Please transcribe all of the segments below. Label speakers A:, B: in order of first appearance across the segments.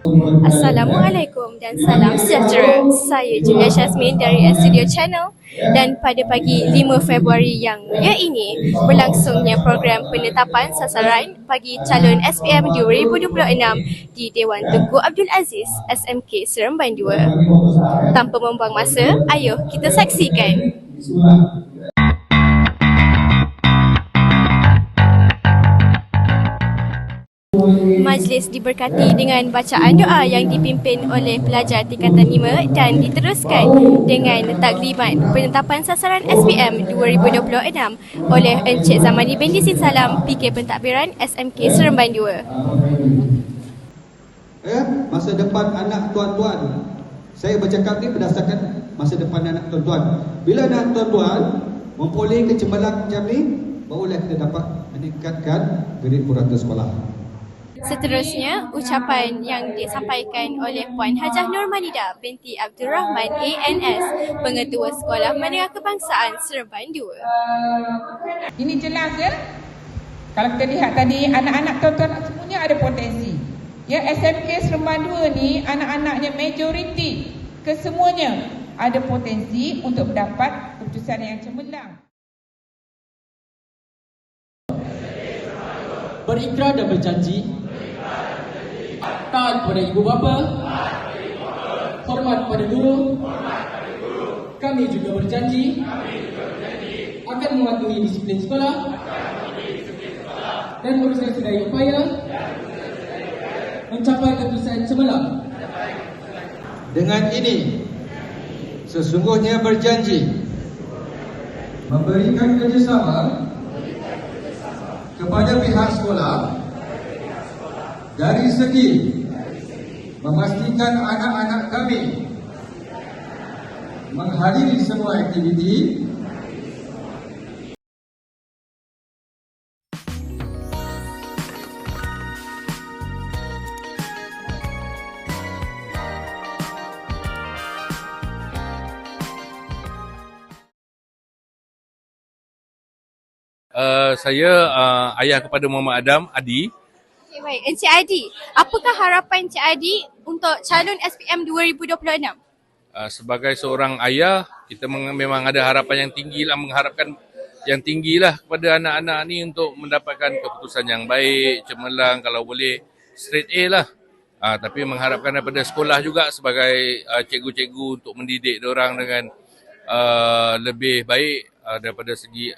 A: Assalamualaikum dan salam sejahtera. Saya Julia Syazmin dari Studio Channel dan pada pagi 5 Februari yang mulia ini berlangsungnya program penetapan sasaran bagi calon SPM 2026 di Dewan Tunku Abdul Aziz SMK Seremban 2. Tanpa membuang masa, ayo kita saksikan. Majlis diberkati dengan bacaan doa yang dipimpin oleh pelajar tingkatan 5 dan diteruskan dengan taklimat penetapan sasaran SPM 2026 oleh Encik Zamani binti Sinsalam PK Pentadbiran SMK Seremban 2.
B: Masa depan anak tuan-tuan. Saya bercakap ni berdasarkan masa depan anak tuan-tuan. Bila anak tuan-tuan memperoleh kecemerlang macam ni, barulah kita dapat meningkatkan grade purata sekolah.
A: Seterusnya, ucapan yang disampaikan oleh Puan Hajah Nurmanida binti Abdul Rahman ANS, Pengetua Sekolah Menengah Kebangsaan Seremban 2.
C: Ini jelas ya? Kalau kita lihat tadi, anak-anak tuan-tuan semuanya ada potensi. Ya, SMK Seremban 2 ni anak-anaknya majoriti kesemuanya ada potensi untuk mendapat keputusan yang cemerlang.
D: Berikrar dan berjanji taat pada ibu bapa, hormat pada guru. Kami juga berjanji akan mematuhi disiplin sekolah dan berusaha sedaya upaya mencapai keputusan cemerlang.
B: Dengan ini, sesungguhnya berjanji memberikan kerjasama kepada pihak sekolah dari segi memastikan anak-anak kami menghadiri semua aktiviti
E: Saya ayah kepada Muhammad Adam, Adi.
A: Okay, baik. Encik Adi, apakah harapan Encik Adi untuk calon SPM 2026?
E: Sebagai seorang ayah, kita memang ada harapan yang tinggi lah, mengharapkan yang tinggi lah kepada anak-anak ni untuk mendapatkan keputusan yang baik, cemerlang, kalau boleh straight A lah. Tapi mengharapkan daripada sekolah juga sebagai cikgu-cikgu untuk mendidik diorang dengan lebih baik daripada segi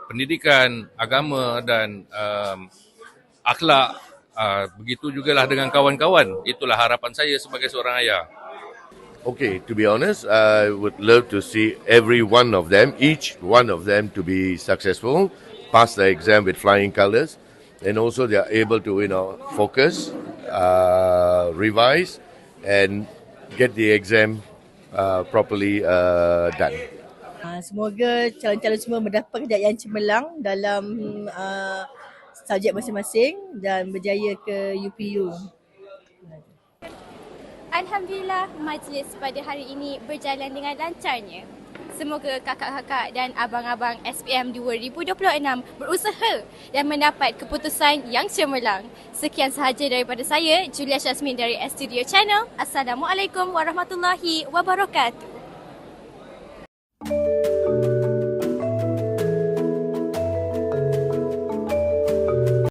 E: pendidikan, agama dan akhlak. Begitu jugalah dengan kawan-kawan. Itulah harapan saya sebagai seorang ayah.
F: Okay, to be honest, I would love to see every one of them, each one of them to be successful, pass the exam with flying colours, and also they are able to, focus, revise, and get the exam properly done.
G: Semoga calon-calon semua mendapat kerjaya yang cemerlang dalam subjek masing-masing dan berjaya ke UPU.
A: Alhamdulillah, majlis pada hari ini berjalan dengan lancarnya. Semoga kakak-kakak dan abang-abang SPM 2026 berusaha dan mendapat keputusan yang cemerlang. Sekian sahaja daripada saya, Julia Syazmin dari Studio Channel. Assalamualaikum warahmatullahi wabarakatuh.